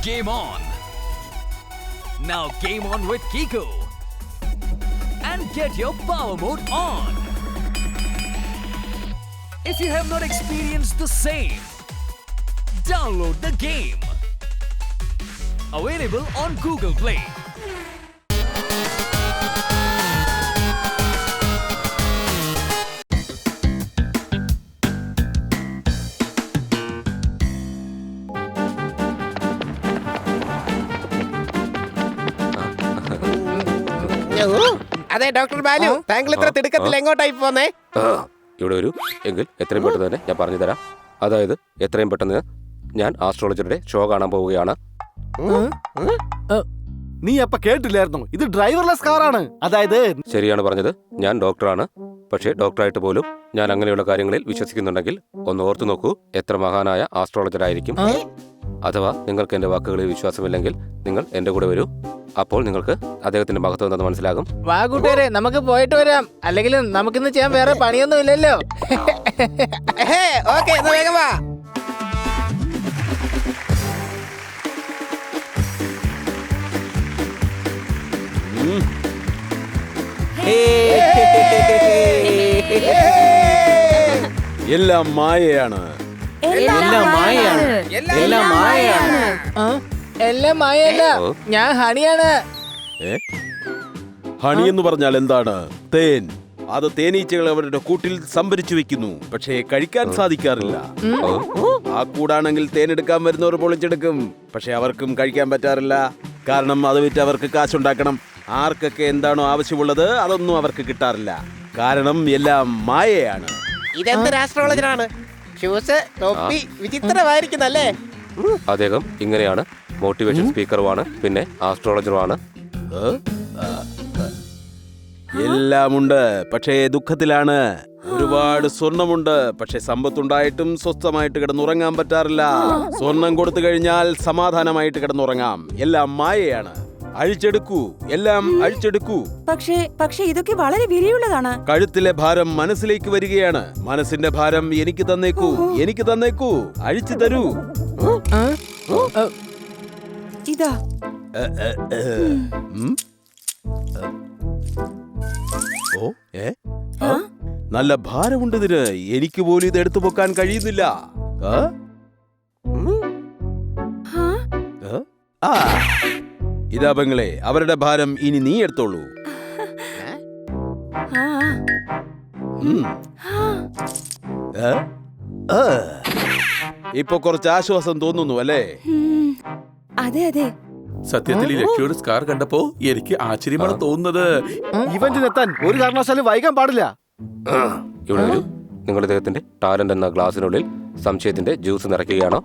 Game on! Now game on with Kiko and get your power mode on. If you have not experienced the same, download the game. Available on Google Play. അതെ doctor Balu, താങ്കൾ ഇത്ര തിടുക്കത്തിൽ എങ്ങോട്ടായി പോന്നേ? ഇവിടെ വരൂ എങ്കിൽ എത്രയും പെട്ടെന്ന് തന്നെ ഞാൻ പറഞ്ഞു തരാം. അതായത് എത്രയും പെട്ടെന്ന് ഞാൻ ആസ്ട്രോളജറുടെ ഷോ കാണാൻ പോവുകയാണ്. നീ അപ്പൊ കേട്ടില്ലായിരുന്നോ? ഇത് ഡ്രൈവർലെസ് കാറാണ്. അതായത് ശരിയാണ് പറഞ്ഞത്. ഞാൻ ഡോക്ടറാണ്. പക്ഷേ ഡോക്ടറായിട്ട് പോലും ഞാൻ അങ്ങനെയുള്ള കാര്യങ്ങളിൽ വിശ്വസിക്കുന്നുണ്ടെങ്കിൽ ഒന്ന് ഓർത്തു നോക്കൂ, എത്ര മഹാനായ ആസ്ട്രോളജർ ആയിരിക്കും. അഥവാ നിങ്ങൾക്ക് എന്റെ വാക്കുകളിൽ വിശ്വാസമില്ലെങ്കിൽ നിങ്ങൾ എന്റെ കൂടെ വരൂ. അപ്പോൾ നിങ്ങൾക്ക് അദ്ദേഹത്തിന്റെ മഹത്വം എന്താണെന്ന് മനസ്സിലാകും. വാ കൂട്ടുകാരെ, നമുക്ക് പോയിട്ട് വരാം. അല്ലെങ്കിൽ നമുക്കിന്ന് ചെയ്യാൻ വേറെ പണിയൊന്നും ഇല്ലല്ലോ. ഓക്കേ, എന്നാ വേഗം വാ. എല്ലാം മായയാണ്. എല്ലാം മായല്ല, ഞാൻ ഹണിയാണ്. ഹണി എന്ന് പറഞ്ഞാൽ എന്താണ്? തേൻ. അത് തേനീച്ചകൾ അവരുടെ കൂട്ടിൽ സംഭരിച്ചു വെക്കുന്നു, പക്ഷേ കഴിക്കാൻ സാധിക്കാറില്ല. ആ കൂടാണെങ്കിൽ തേനെടുക്കാൻ വരുന്നവർ പൊളിച്ചെടുക്കും, പക്ഷെ അവർക്കും കഴിക്കാൻ പറ്റാറില്ല. കാരണം അത് വിറ്റ് അവർക്ക് കാശുണ്ടാക്കണം. ആർക്കൊക്കെ എന്താണോ ആവശ്യമുള്ളത് അതൊന്നും അവർക്ക് കിട്ടാറില്ല. കാരണം എല്ലാം മായയാണ്. ഇതെന്ത് ആസ്ട്രോളജറാണ്? ഷൂസ്, തൊപ്പി വിചിത്രമായിരിക്കുന്നല്ലേ? അദ്ദേഹം ഇങ്ങനെയാണ്. മോട്ടിവേഷൻ സ്പീക്കറുമാണ്, പിന്നെ ആസ്ട്രോളജറുമാണ്. എല്ലാമുണ്ട്, പക്ഷേ ദുഃഖത്തിലാണ്. ഒരുപാട് സ്വർണമുണ്ട്, പക്ഷെ സമ്പത്തുണ്ടായിട്ടും സ്വസ്ഥമായിട്ട് കിടന്നുറങ്ങാൻ പറ്റാറില്ല. സ്വർണം കൊടുത്തു കഴിഞ്ഞാൽ സമാധാനമായിട്ട് കിടന്നുറങ്ങാം. എല്ലാം മായയാണ്. അഴിച്ചെടുക്കൂ, എല്ലാം അഴിച്ചെടുക്കൂ. പക്ഷേ ഇതൊക്കെ വളരെ വിലയുള്ളതാണ്. കഴുത്തിലെ ഭാരം മനസ്സിലേക്ക് വരികയാണ്. മനസ്സിന്റെ ഭാരം എനിക്ക് തന്നേക്കൂ, എനിക്ക് തന്നേക്കൂ. അഴിച്ചു തരൂ. ഇതാ. നല്ല ഭാരമുണ്ട് ഇതിന്. എനിക്ക് പോലും ഇത് എടുത്തു പൊക്കാൻ കഴിയുന്നില്ല. ഇതാ പെങ്ങളെ, അവരുടെ ഭാരം ഇനി നീ എടുത്തോളൂ. ഇപ്പൊ കുറച്ച് ആശ്വാസം തോന്നുന്നു അല്ലേ? അതെ അതെ. സത്യത്തിൽ ഈ ലക്ഷ്യയുടെ സ്കാർ കണ്ടപ്പോ എനിക്ക് ആശ്ചര്യമാണ് തോന്നുന്നത്. ഇവന്റിനെത്താൻ ഒരു കാരണവശാലും വൈകാൻ പാടില്ല. ഇവിടെ വരൂ. നിങ്ങൾ ഇദ്ദേഹത്തിന്റെ ടാലന്റ് എന്ന ഗ്ലാസിനുള്ളിൽ സംശയത്തിന്റെ ജ്യൂസ് നിറയ്ക്കുകയാണോ?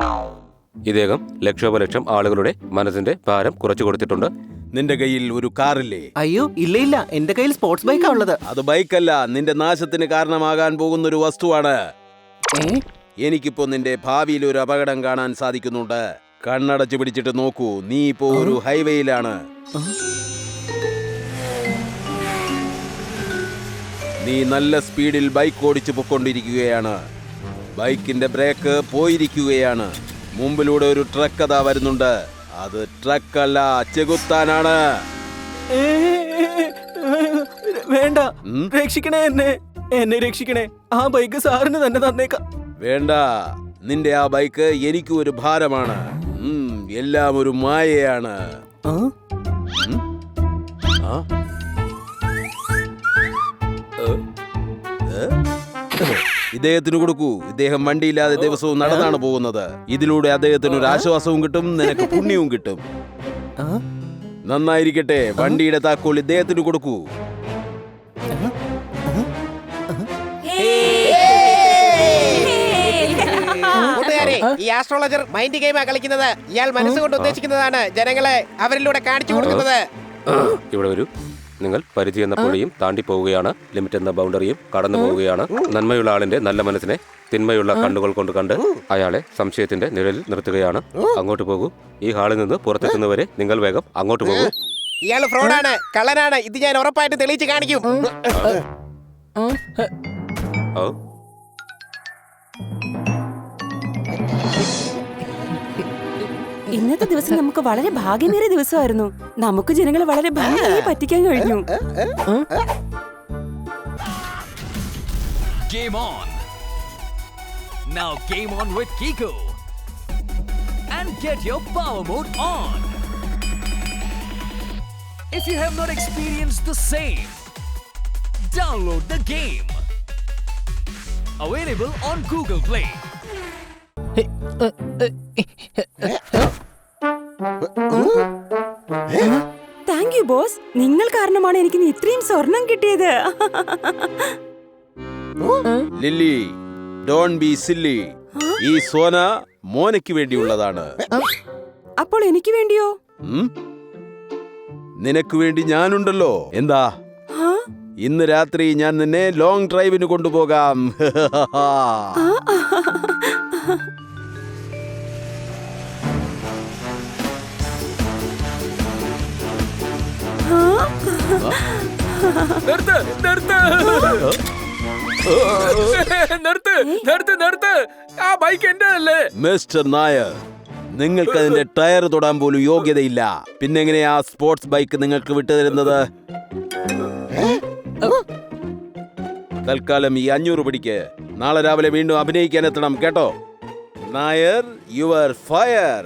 ഇദ്ദേഹം ലക്ഷോപലക്ഷം ആളുകളുടെ മനസ്സിന്റെ ഭാരം കുറച്ചു കൊടുത്തിട്ടുണ്ട്. നിന്റെ കയ്യിൽ ഒരു കാറില്ലേ? അയ്യോ ഇല്ല, എന്റെ കയ്യിൽ സ്പോർട്സ് ബൈക്കാ ഉള്ളത്. അത് ബൈക്കല്ല, നിന്റെ നാശത്തിന് കാരണമാകാൻ പോകുന്ന ഒരു വസ്തുവാണ്. എനിക്കിപ്പോ നിന്റെ ഭാവിയിൽ ഒരു അപകടം കാണാൻ സാധിക്കുന്നുണ്ട്. കണ്ണടച്ചു പിടിച്ചിട്ട് നോക്കൂ. നീ ഇപ്പോ ഒരു ഹൈവേയിലാണ്. നീ നല്ല സ്പീഡിൽ ബൈക്ക് ഓടിച്ചു പൊക്കൊണ്ടിരിക്കുകയാണ്. ബൈക്കിന്റെ ബ്രേക്ക് പോയിരിക്കുകയാണ്. മുമ്പിലൂടെ ഒരു ട്രക്ക് അതാ വരുന്നുണ്ട്. അത് ട്രക്കല്ല, ചെകുത്താനാണ്. വേണ്ട, രക്ഷിക്കണേ എന്നെ രക്ഷിക്കണേ. ആ ബൈക്ക് സാറിന് തന്നെ തന്നേക്കാം. വേണ്ട, നിന്റെ ആ ബൈക്ക് എനിക്കും ഒരു ഭാരമാണ്. എല്ലാം ഒരു മായയാണ്. ഇദ്ദേഹത്തിന് കൊടുക്കൂ. ഇദ്ദേഹം വണ്ടിയില്ലാതെ ദിവസവും നടന്നാണ് പോകുന്നത്. ഇതിലൂടെ അദ്ദേഹത്തിന് ഒരു ആശ്വാസവും കിട്ടും, നിനക്ക് പുണ്യവും കിട്ടും. നന്നായിരിക്കട്ടെ. വണ്ടിയുടെ താക്കോൽ ഇദ്ദേഹത്തിന് കൊടുക്കൂ. കൂട്ടുകാരെ, ഈ ആസ്ട്രോളജർ മൈൻഡ് ഗെയിമാ കളിക്കുന്നത്. ഇയാൾ മനസ്സുകൊണ്ട് ഉദ്ദേശിക്കുന്നതാണ് ജനങ്ങളെ അവരിലൂടെ കാണിച്ചു കൊടുക്കുന്നത്. ഇവിടെ വരൂ. നിങ്ങൾ പരിധി എന്ന പുഴയും താണ്ടി പോവുകയാണ്. ലിമിറ്റ് എന്ന ബൗണ്ടറിയും കടന്നു പോവുകയാണ്. നന്മയുള്ള ആളിന്റെ നല്ല മനസ്സിനെ തിന്മയുള്ള കണ്ണുകൾ കൊണ്ട് കണ്ട് അയാളെ സംശയത്തിന്റെ നിഴലിൽ നിർത്തുകയാണ്. അങ്ങോട്ട് പോകൂ. ഈ ഹാളിൽ നിന്ന് പുറത്തെത്തുന്നവരെ നിങ്ങൾ വേഗം അങ്ങോട്ട് പോകൂ. ഇയാൾ ഫ്രോഡാണ്, കള്ളനാണ്. ഇത് ഞാൻ ഉറപ്പായിട്ട് തെളിയിച്ച് കാണിക്കും. ഇന്നത്തെ ദിവസം നമുക്ക് വളരെ ഭാഗ്യമേറിയ ദിവസമായിരുന്നു. നമുക്ക് ജനങ്ങളെ വളരെ ഭംഗിയായി പറ്റിക്കാൻ കഴിഞ്ഞു. Game on! Now game on with Kiko. And get your power mode on. If you have not experienced the same, download the game. Available on Google Play. Thank you boss. നിങ്ങൾ കാരണമാണ് എനിക്ക് ഇത്രയും സ്വർണം കിട്ടിയത്. Lily, don't be silly. ഈ സോന മോനയ്ക്ക് വേണ്ടിയുള്ളതാണ്. അപ്പോൾ എനിക്ക് വേണ്ടിയോ? നിനക്ക് വേണ്ടി ഞാനുണ്ടല്ലോ. എന്താ, ഇന്ന് രാത്രി ഞാൻ നിന്നെ ലോങ് ഡ്രൈവിന് കൊണ്ടുപോകാം. നിർത്ത് നിർത്ത് നിർത്ത് നിർത്ത് നിർത്ത്. ആ ബൈക്ക് എന്റെ അല്ലേ? മിസ്റ്റർ നായർ, നിങ്ങൾക്ക് അതിന്റെ ടയർ തൊടാൻ പോലും യോഗ്യതയില്ല. പിന്നെ എങ്ങനെയാ ആ സ്പോർട്സ് ബൈക്ക് നിങ്ങൾക്ക് വിട്ടുതരുന്നത്? തൽക്കാലം ഈ 500 പിടിക്ക്. നാളെ രാവിലെ വീണ്ടും അഭിനയിക്കാൻ എത്തണം, കേട്ടോ? Nair, your fire.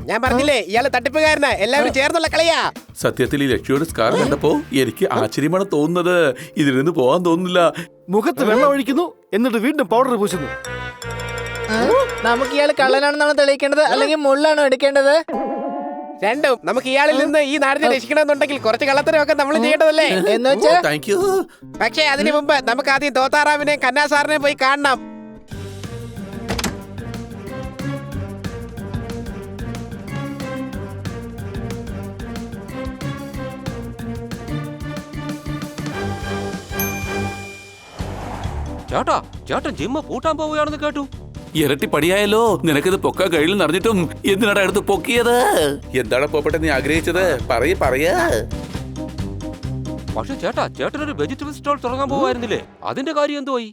ഞാൻ പറഞ്ഞില്ലേ ഇയാള് തട്ടിപ്പുകാരനാ. എല്ലാവരും ചേർന്നുള്ള കളിയാ. സത്യത്തിൽ ഈ ലക്ഷ്യയുടെ സ്കാർ കണ്ടപ്പോ എനിക്ക് ആശ്ചര്യമാണ് തോന്നുന്നത്. ഇതിൽ നിന്ന് പോകാൻ തോന്നുന്നില്ല. മുഖത്ത് വെള്ളം ഒഴിക്കുന്നു, എന്നിട്ട് വീണ്ടും പൗഡർ പൂശുന്നു. നമുക്ക് ഇയാൾ കള്ളനാണെന്നാണ് തെളിയിക്കേണ്ടത്, അല്ലെങ്കിൽ മുള്ളാണോ എടുക്കേണ്ടത്? രണ്ടും. നമുക്ക് ഇയാളിൽ നിന്ന് ഈ നാടിനെ രക്ഷിക്കണമെന്നുണ്ടെങ്കിൽ കുറച്ച് കള്ളത്തരമൊക്കെ നമ്മൾ ചെയ്യേണ്ടതല്ലേ? എന്ന് വെച്ചാ താങ്ക് യു. പക്ഷേ അതിനു മുമ്പ് നമുക്ക് ആദ്യം തോത്താറാവിനെയും കന്നാ സാറിനെയും പോയി കാണണം. ചേട്ടാ, ചേട്ടൻ ജിമ്മ് പൂട്ടാൻ പോവുകയാണെന്ന് കേട്ടു. ഇരട്ടി പടിയായല്ലോ. നിനക്കിത് പൊക്കാൻ കഴിയില്ലെന്ന് അറിഞ്ഞിട്ടും എന്തിനാടാ എടുത്ത് പൊക്കിയത്? എന്താണ് പോപ്പട്ടെ നീ ആഗ്രഹിച്ചത്? പറയാ. പക്ഷെ ചേട്ടാ, ചേട്ടനൊരു വെജിറ്റബിൾ സ്റ്റോൾ തുടങ്ങാൻ പോവായിരുന്നില്ലേ? അതിന്റെ കാര്യം എന്തോയി?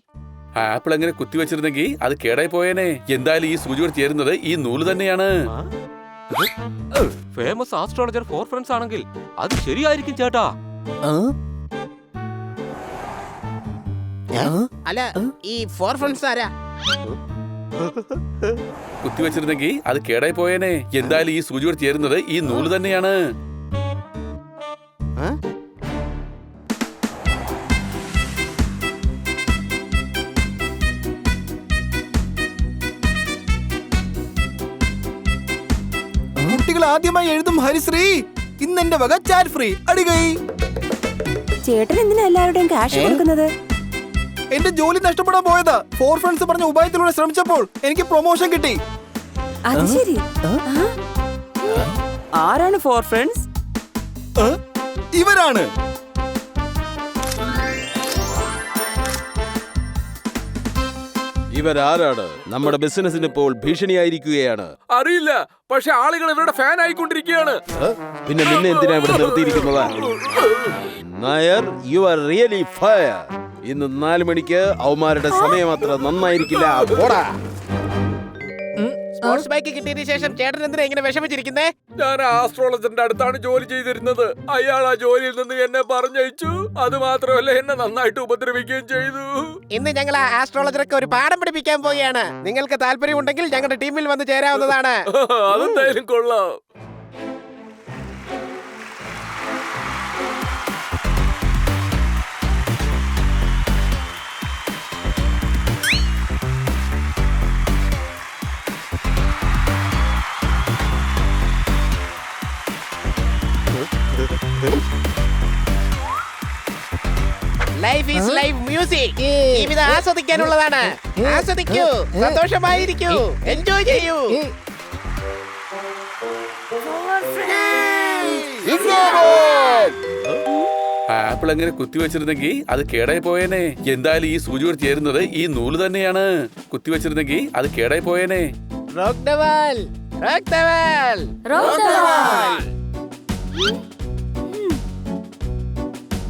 ആപ്പിൾ എങ്ങനെ കുത്തിവെച്ചിരുന്നെങ്കിൽ അത് കേടായി പോയേനെ. എന്തായാലും ഈ സൂചിയോട് ചേരുന്നത് ഈ നൂല് തന്നെയാണ്. ഫേമസ് ആസ്ട്രോളജർ 4 ഫ്രണ്ട്സ് ആണെങ്കിൽ അത് ശരിയായിരിക്കും ചേട്ടാ. അല്ല, ഈ 4 ഫ്രണ്ട്സ് ആരാ? കുത്തിവെച്ചിരുന്നെങ്കിൽ അത് കേടായി പോയേനെ. എന്തായാലും ഈ സൂചിയോട് ചേരുന്നത് ഈ നൂല് തന്നെയാണ്. കുട്ടികൾ ആദ്യമായി എഴുതും ഹരിശ്രീ. ഇന്ന് എന്റെ വക ചാറ്റ് ഫ്രീ അടികൈ. ചേട്ടൻ എന്തിനാ എല്ലാവരുടെയും ക്യാഷ് കൊടുക്കുന്നത്? എന്റെ ജോലി നഷ്ടപ്പെടാൻ പോയതാ. 4 ഫ്രണ്ട്സ് പറഞ്ഞ ഉപായത്തിലൂടെ ശ്രമിച്ചപ്പോൾ എനിക്ക് പ്രൊമോഷൻ കിട്ടി. അത് ശരി. ആരാണ് 4 ഫ്രണ്ട്സ്? ഇവരാണ്. ഇവരാരാണ്? നമ്മുടെ ബിസിനസിന് ഇപ്പോൾ ഭീഷണിയായിരിക്കുകയാണ്. അറിയില്ല, പക്ഷെ ആളുകൾ ഇവരുടെ ഫാൻ ആയിക്കൊണ്ടിരിക്കുകയാണ്. പിന്നെ നിന്നെ എന്തിനാ ഇവിടെ നിർത്തിയിരിക്കുന്നത്? Nair, you are really fire. ഇന്ന് 4 മണിക്ക് അവന്മാരുടെ സമയം അത്ര നന്നായിരിക്കില്ല. പോടാ. സ്പോർട്സ് ബൈക്ക് കിട്ടിയതിനു ശേഷം ചേട്ടൻ എന്തിനാ ഇങ്ങനെ വിഷമിച്ചിരിക്കുന്നേ? ഞാൻ ആസ്ട്രോളജറിന്റെ അടുത്താണ് ജോലി ചെയ്തിരുന്നത്. അയാൾ ആ ജോലിയിൽ നിന്ന് എന്നെ പറഞ്ഞയച്ചു. അത് മാത്രമല്ല, എന്നെ നന്നായിട്ട് ഉപദ്രവിക്കുകയും ചെയ്തു. ഇന്ന് ഞങ്ങൾ ആ ആസ്ട്രോളജർക്ക് ഒരു പാഠം പഠിപ്പിക്കാൻ പോവുകയാണ്. നിങ്ങൾക്ക് താല്പര്യമുണ്ടെങ്കിൽ ഞങ്ങളുടെ ടീമിൽ വന്ന് ചേരാവുന്നതാണ്. അതെന്തായാലും കൊള്ളാം. Life is live music. ജീവിതം ആസ്വദിക്കാനുള്ളതാണ്. ആസ്വദിക്കൂ, സന്തോഷമായിരിക്കൂ, എൻജോയ് ചെയ്യൂ. ആപ്പിൾ എങ്ങനെ കുത്തിവെച്ചിരുന്നെങ്കിൽ അത് കേടായി പോയേനെ. എന്തായാലും ഈ സൂചിയോട് ചേരുന്നത് ഈ നൂല് തന്നെയാണ്. കുത്തിവെച്ചിരുന്നെങ്കിൽ അത് കേടായി പോയേനെ. Rock the wall, rock the wall, rock the wall.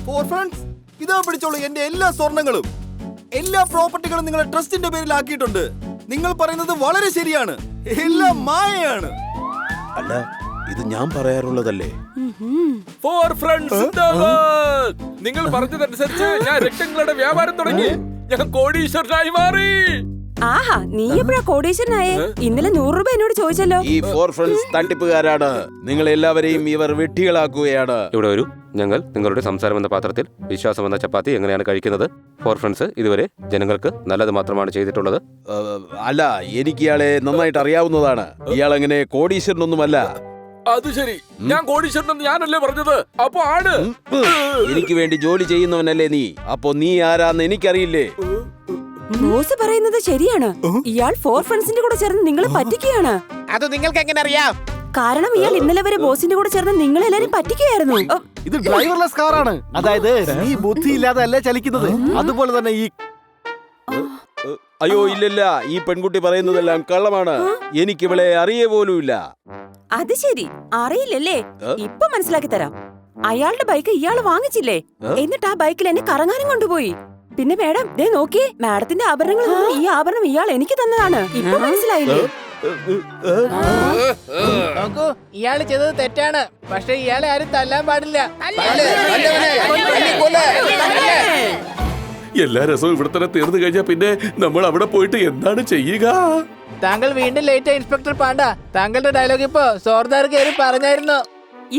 4 friends, ഇതാ പിടിച്ചോളൂ എന്റെ എല്ലാ സ്വർണങ്ങളും. എല്ലാ പ്രോപ്പർട്ടികളും നിങ്ങളുടെ ട്രസ്റ്റിന്റെ പേരിൽ ആക്കിയിട്ടുണ്ട്. നിങ്ങൾ പറയുന്നത് വളരെ ശരിയാണ്. എല്ലാം മായയാണ്. അല്ല, ഇത് ഞാൻ പറയാറുള്ളതല്ലേ? ഫോർ ഫ്രണ്ട്സ് നിങ്ങൾ പറഞ്ഞതനുസരിച്ച് ഞാൻ രക്തങ്ങളുടെ വ്യാപാരം തുടങ്ങി. ഞാൻ കോടീശ്വരനായി മാറി. ആഹാ, നീ എപ്പോഴാ കോടീശ്വരനായേ? ഇന്നലെ 100 രൂപ എന്നോട് ചോദിച്ചല്ലോ. ഈ ഫോർ ഫ്രണ്ട്സ് തട്ടിപ്പുകാരാണ്. നിങ്ങൾ എല്ലാവരെയും ഇവർ വെട്ടികളാക്കുകയാണ്. ഇവിടെ വരൂ. ഞങ്ങൾ നിങ്ങളുടെ സംസാരം എന്ന പാത്രത്തിൽ വിശ്വാസം എന്ന ചപ്പാത്തി എങ്ങനെയാണ് കഴിക്കുന്നത്? ഫോർ ഫ്രണ്ട്സ് ഇതുവരെ ജനങ്ങൾക്ക് നല്ലത് മാത്രമാണ് ചെയ്തിട്ടുള്ളത്. അല്ല, എനിക്ക് ഇയാളെ നന്നായിട്ട് അറിയാവുന്നതാണ്. ഇയാൾ അങ്ങനെ കോടീശ്വരനൊന്നുമല്ല. അത് ശരി, ഞാൻ കോടീശ്വരനെന്ന് ഞാനല്ലേ പറഞ്ഞത്. അപ്പൊ ആണ്. എനിക്ക് വേണ്ടി ജോലി ചെയ്യുന്നവനല്ലേ നീ? അപ്പൊ നീ ആരാന്ന് എനിക്കറിയില്ലേ? ബോസ് പറയുന്നത് ശരിയാണ്. ഇയാൾ ഫോർ ഫ്രണ്ട്സിന്റെ കൂടെ ചേർന്ന് നിങ്ങളെ പറ്റിക്കുകയാണ്. അത് നിങ്ങൾക്ക് എങ്ങനെ അറിയാം? കാരണം ഇയാൾ ഇന്നലെ വരെ ബോസിന്റെ കൂടെ ചേർന്ന് നിങ്ങളെല്ലാരും പറ്റിക്കുകയായിരുന്നു. ഇത് ഡ്രൈവർലെസ് കാറാണ്. അതായത് നീ ബുദ്ധിയില്ലാതെ അല്ലേ ചലിക്കുന്നത്. അതുപോലെ തന്നെ ഈ അയ്യോ ഇല്ലല്ല, ഈ പെൺകുട്ടി പറയുന്നതെല്ലാം കള്ളമാണ്. എനിക്കിവളെ അറിയ പോലുമില്ല. അത് ശരി, അറിയില്ലല്ലേ? ഇപ്പൊ മനസ്സിലാക്കി തരാം. അയാളുടെ ബൈക്ക് ഇയാള് വാങ്ങിച്ചില്ലേ? എന്നിട്ട് ആ ബൈക്കിൽ എന്നെ കറങ്ങാനും കൊണ്ടുപോയി. പിന്നെ മാഡം ദേ നോക്കിയേ, മാഡത്തിന്റെ ആഭരണങ്ങൾ ഈ ആഭരണം ഇയാൾ എനിക്ക് തന്നതാണ്. ഇപ്പൊ മനസ്സിലായില്ലേ? നോക്കൂ, ഇയാള് ചെയ്തത് തെറ്റാണ്. പക്ഷെ ഇയാളെ ആരും തല്ലാൻ പാടില്ല. എല്ലാ രസവും ഇവിടെ തന്നെ തീർന്നു കഴിഞ്ഞാൽ പിന്നെ നമ്മൾ അവിടെ പോയിട്ട് എന്താണ് ചെയ്യുക? താങ്കൾ വീണ്ടും ലേറ്റ് ഇൻസ്പെക്ടർ പാണ്ട. താങ്കളുടെ ഡയലോഗ് ഇപ്പൊ സോർദാർ കയറി പറഞ്ഞായിരുന്നു.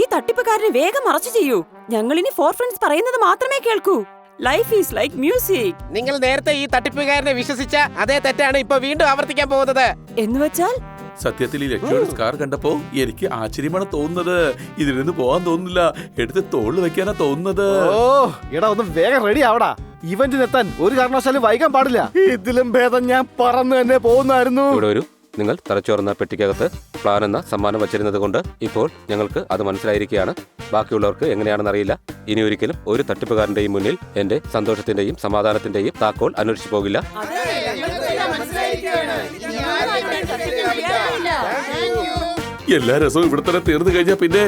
ഈ തട്ടിപ്പുകാരനെ വേഗം അറസ്റ്റ് ചെയ്യൂ. ഞങ്ങൾ ഇനി ഫോർ ഫ്രണ്ട്സ് പറയുന്നത് മാത്രമേ കേൾക്കൂ. Life is like music. നിങ്ങൾ നേരത്തെ ഈ തട്ടിപ്പുകാരനെ വിശ്വസിച്ച അതേ തെറ്റാണ് ഇപ്പൊ വീണ്ടും ആവർത്തിക്കാൻ പോകുന്നത്. എന്ന് വെച്ചാൽ സത്യത്തിൽ ഈ ലക്ഷ്മിയുടെ കാർ കണ്ടപ്പോ എനിക്ക് ആശ്ചര്യമാണ് തോന്നുന്നത്. ഇതിൽ നിന്ന് പോകാൻ തോന്നുന്നില്ല, എടുത്ത് തോളിൽ വെക്കാനാ തോന്നുന്നത്. ഓ എടാ, ഒന്ന് വേഗം റെഡി ആവടാ. ഇവന്റിനെത്താൻ ഒരു കാരണവശാലും വൈകാൻ പാടില്ല. ഇതിലും ഭേദം ഞാൻ പറന്നു തന്നെ പോകുന്നായിരുന്നു. ഇവിടെ വരൂ. നിങ്ങൾ തലച്ചോറുന്ന പെട്ടിക്കകത്ത് പ്ലാൻ എന്ന സമ്മാനം വച്ചിരുന്നത് കൊണ്ട് ഇപ്പോൾ ഞങ്ങൾക്ക് അത് മനസ്സിലായിരിക്കുകയാണ്. ബാക്കിയുള്ളവർക്ക് എങ്ങനെയാണെന്ന് അറിയില്ല. ഇനി ഒരിക്കലും ഒരു തട്ടിപ്പുകാരന്റെയും മുന്നിൽ എന്റെ സന്തോഷത്തിന്റെയും സമാധാനത്തിന്റെയും താക്കോൽ അന്വേഷിച്ചു പോകില്ല. എല്ലാ രസവും ഇവിടെ തന്നെ തീർന്നു കഴിഞ്ഞാൽ പിന്നെ